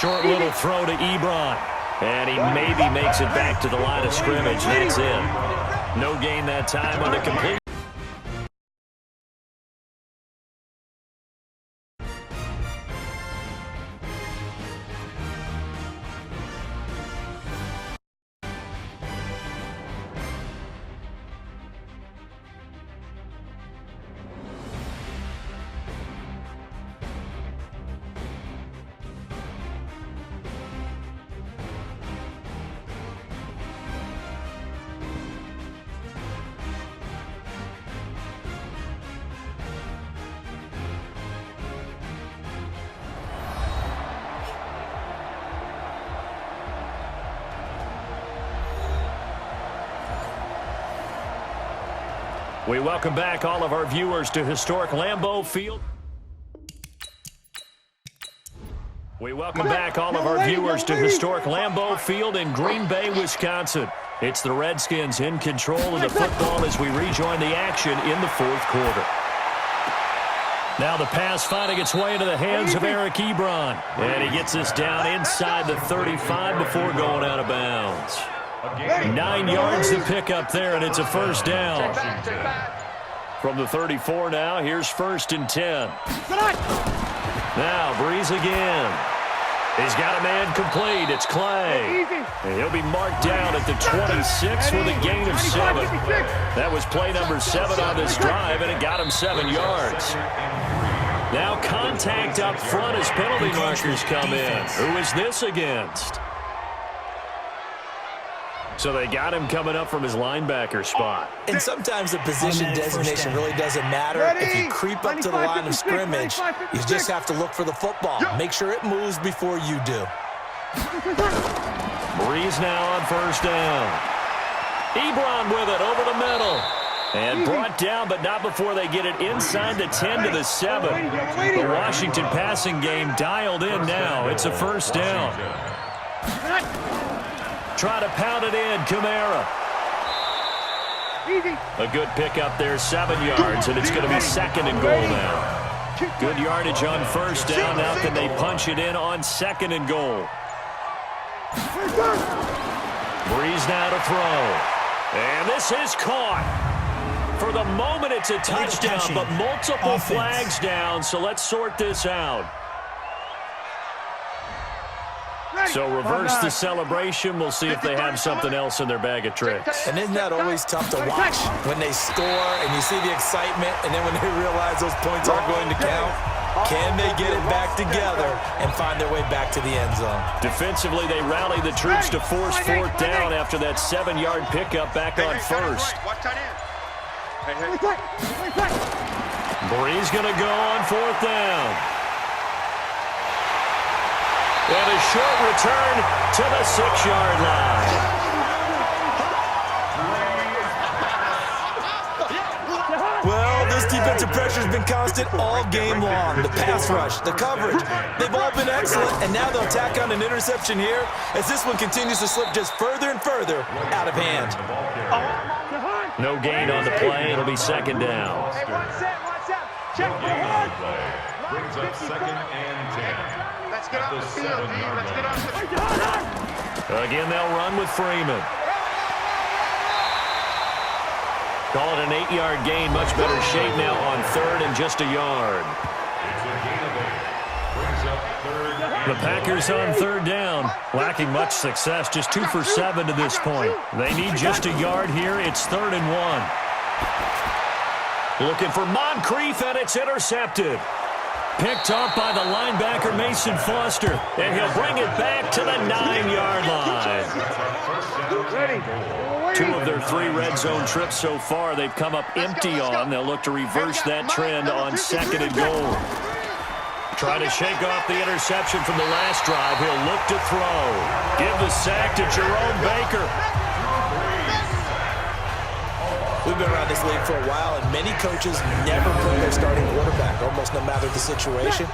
Short little throw to Ebron. And he maybe makes it back to the line of scrimmage. That's it. No gain that time on the completion. We welcome back all of our viewers to historic Lambeau Field. We welcome back all of our viewers to historic Lambeau Field in Green Bay, Wisconsin. It's the Redskins in control of the football as we rejoin the action in the fourth quarter. Now the pass finding its way into the hands of Eric Ebron. And he gets us down inside the 35 before going out of bounds. 9 yards to pick up there, and it's a first down. From the 34 now, here's 1st and 10. Now Breeze again. He's got a man complete. It's Clay. And he'll be marked down at the 26 with a gain of 7. That was play number 7 on this drive, and it got him 7 yards. Now contact up front as penalty markers come in. Who is this against? So they got him coming up from his linebacker spot. And sometimes the position designation really doesn't matter. If you creep up to the line of scrimmage, you just have to look for the football. Make sure it moves before you do. Breeze now on 1st down. Ebron with it over the middle. And brought down, but not before they get it inside the 10 to the 7. The Washington passing game dialed in now. It's a 1st down. Try to pound it in, Kamara. A good pickup there, 7 yards, and it's going to be 2nd and goal now. Good yardage on 1st down. Now can they punch it in on 2nd and goal? Breeze now to throw. And this is caught. For the moment, it's a touchdown, but multiple flags down, so let's sort this out. So reverse the celebration. We'll see if they have something else in their bag of tricks. And isn't that always tough to watch? When they score and you see the excitement, and then when they realize those points aren't going to count, can they get it back together and find their way back to the end zone? Defensively, they rally the troops to force 4th down after that 7-yard pickup back on 1st. Breeze going to go on 4th down. And a short return to the 6-yard line. Well, this defensive pressure has been constant all game long. The pass rush, the coverage, they've all been excellent, and now they'll tack on an interception here as this one continues to slip just further and further out of hand. No gain on the play. It'll be 2nd down. Check brings up 2nd and 10. Let's get off the field, D. Let's get off the field. Again, they'll run with Freeman. Call it an 8-yard gain. Much better shape now on 3rd and just a yard. It's a gain of 8. Brings up 3rd. The Packers on 3rd down. Lacking much success. Just 2 for 7 to this point. They need just a yard here. It's 3rd and 1. Looking for Moncrief, and it's intercepted. Picked off by the linebacker, Mason Foster. And he'll bring it back to the 9-yard line. 2 of their 3 red zone trips so far they've come up empty on. They'll look to reverse that trend on 2nd and goal. Trying to shake off the interception from the last drive. He'll look to throw. Give the sack to Jerome Baker. We've been around this league for a while, and many coaches never put their starting quarterback, almost no matter the situation.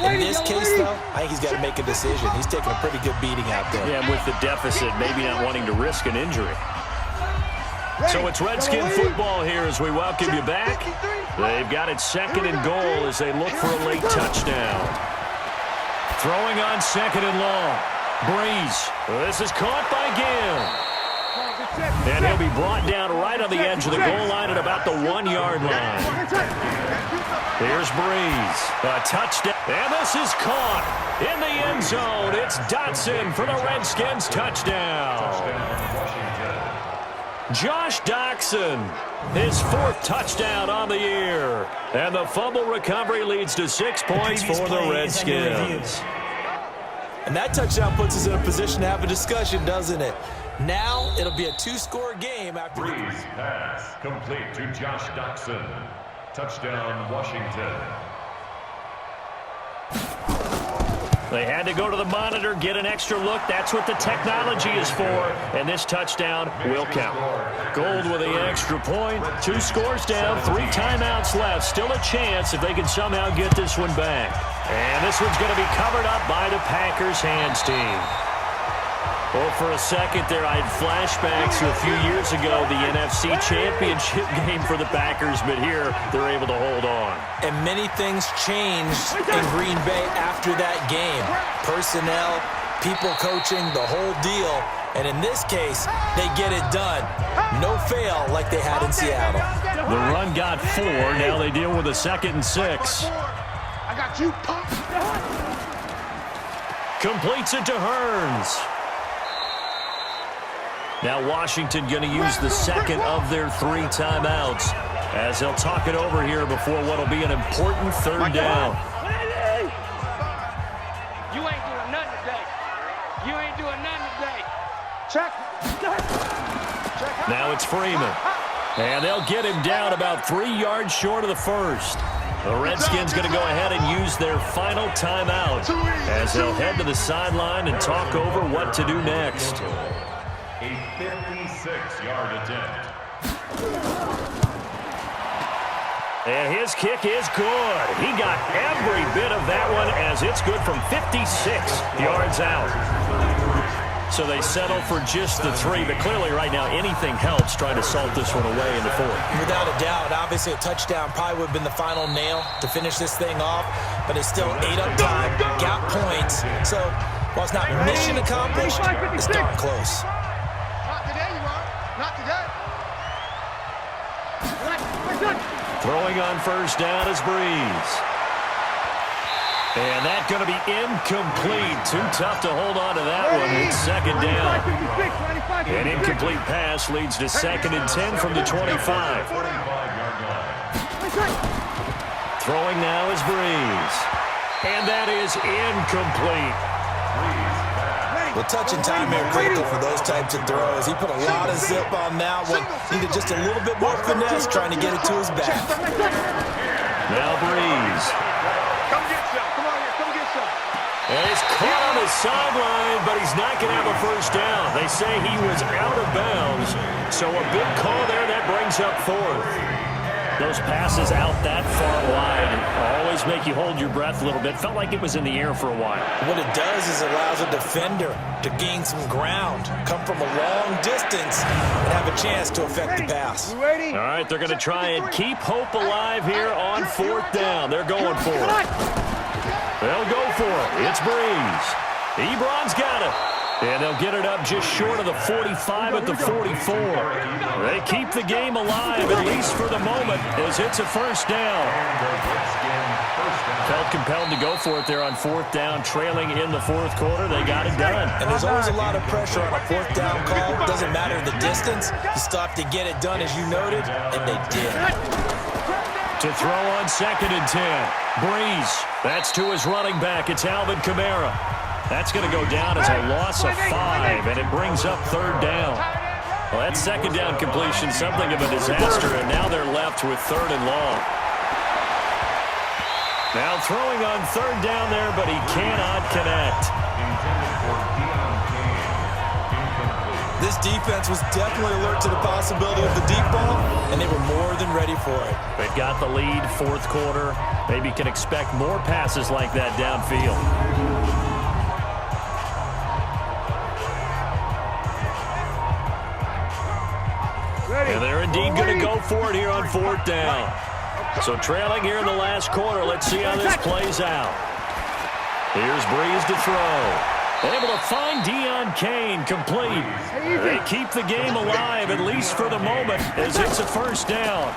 In this case, though, I think he's got to make a decision. He's taking a pretty good beating out there. Yeah, with the deficit, maybe not wanting to risk an injury. So it's Redskin football here as we welcome you back. They've got it 2nd and goal as they look for a late touchdown. Throwing on 2nd and long. Breeze. This is caught by Gill. And he'll be brought down right on the edge of the goal line at about the 1-yard line. Here's Breeze. A touchdown. And this is caught in the end zone. It's Dotson for the Redskins touchdown. Josh Doctson, his 4th touchdown on the year. And the fumble recovery leads to 6 points for the Redskins. And that touchdown puts us in a position to have a discussion, doesn't it? Now it'll be a 2-score game after Breeze pass complete to Josh Doctson. Touchdown, Washington. They had to go to the monitor, get an extra look. That's what the technology is for. And this touchdown will count. Gold with the extra point. 2 scores down, 3 timeouts left. Still a chance if they can somehow get this one back. And this one's going to be covered up by the Packers hands team. Well, for a second there, I had flashbacks to a few years ago, the NFC Championship game for the Packers, but here they're able to hold on. And many things changed in Green Bay after that game. Personnel, people coaching, the whole deal. And in this case, they get it done. No fail like they had in Seattle. The run got 4. Now they deal with a 2nd and 6. I got you, Pop. Completes it to Hearns. Now Washington going to use the 2nd of their 3 timeouts as they'll talk it over here before what will be an important 3rd down. You ain't doing nothing today. You ain't doing nothing today. Check. Now it's Freeman. And they'll get him down about 3 yards short of the 1st. The Redskins going to go ahead and use their final timeout as they'll head to the sideline and talk over what to do next. A 56-yard attempt. And his kick is good. He got every bit of that one as it's good from 56 yards out. So they settle for just the 3, but clearly right now anything helps trying to salt this one away in the 4th. Without a doubt, obviously a touchdown probably would have been the final nail to finish this thing off, but it's still ate up time, got points. So while it's not mission accomplished, it's darn close. Not today. Throwing on 1st down is Breeze. And that's going to be incomplete. Too tough to hold on to that one. It's 2nd down. An incomplete pass leads to 2nd and 10 from the 25. Throwing now is Breeze. And that is incomplete. Well, touch and time here critical for those types of throws. He put a lot of zip on that one. Needed just a little bit more finesse trying to get it to his back. Now Breeze. Come get some. Come on here. Come get some. And he's caught on the sideline, but he's not going to have a 1st down. They say he was out of bounds. So a big call there that brings up 4th. Those passes out that far wide always make you hold your breath a little bit. Felt like it was in the air for a while. What it does is it allows a defender to gain some ground, come from a long distance, and have a chance to affect the pass. All right, they're going to try and keep hope alive here on 4th down. They're going for it. They'll go for it. It's Breeze. Ebron's got it. And they'll get it up just short of the 45 at the 44. They keep the game alive, at least for the moment, as it's a 1st down. Felt compelled to go for it there on 4th down, trailing in the 4th quarter. They got it done. And there's always a lot of pressure on a 4th down call. It doesn't matter the distance. You still have to get it done, as you noted, and they did. To throw on 2nd and 10. Breeze. That's to his running back. It's Alvin Kamara. That's going to go down as a loss of 5, and it brings up 3rd down. Well, that 2nd down completion, something of a disaster, and now they're left with 3rd and long. Now throwing on 3rd down there, but he cannot connect. This defense was definitely alert to the possibility of the deep ball, and they were more than ready for it. They've got the lead, 4th quarter. Maybe can expect more passes like that downfield. And they're indeed going to go for it here on 4th down. So trailing here in the last quarter. Let's see how this plays out. Here's Breeze to throw. Able to find Deion Kane, complete. They keep the game alive, at least for the moment, as it's a 1st down.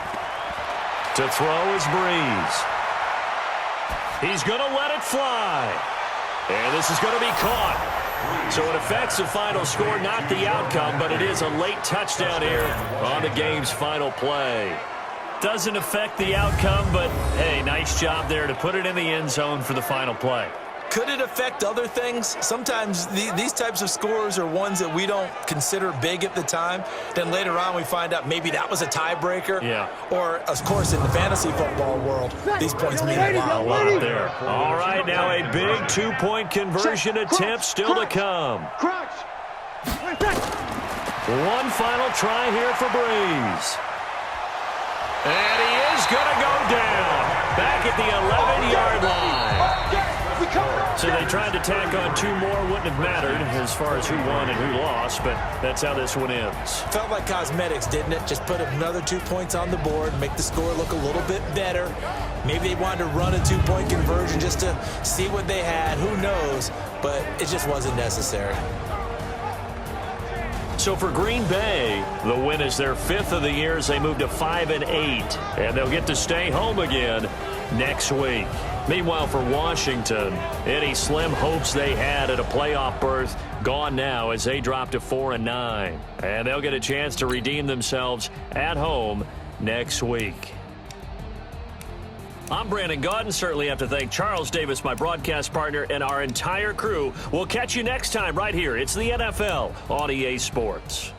To throw is Breeze. He's going to let it fly. And this is going to be caught. So it affects the final score, not the outcome, but it is a late touchdown here on the game's final play. Doesn't affect the outcome, but, hey, nice job there to put it in the end zone for the final play. Could it affect other things? Sometimes these types of scores are ones that we don't consider big at the time. Then later on we find out maybe that was a tiebreaker. Yeah. Or, of course, in the fantasy football world, these points mean a lot. A lot there. All right, now a big two-point conversion attempt still to come. One final try here for Breeze. And he is going to go down. Back at the 11-yard line. So they tried to tack on two more. Wouldn't have mattered as far as who won and who lost, but that's how this one ends. Felt like cosmetics, didn't it? Just put another 2 points on the board, make the score look a little bit better. Maybe they wanted to run a two-point conversion just to see what they had. Who knows? But it just wasn't necessary. So for Green Bay, the win is their 5th of the year as they move to 5-8, and they'll get to stay home again next week. Meanwhile, for Washington, any slim hopes they had at a playoff berth gone now as they drop to 4-9, and they'll get a chance to redeem themselves at home next week. I'm Brandon Gaudin. Certainly have to thank Charles Davis, my broadcast partner, and our entire crew. We'll catch you next time right here. It's the NFL on EA Sports.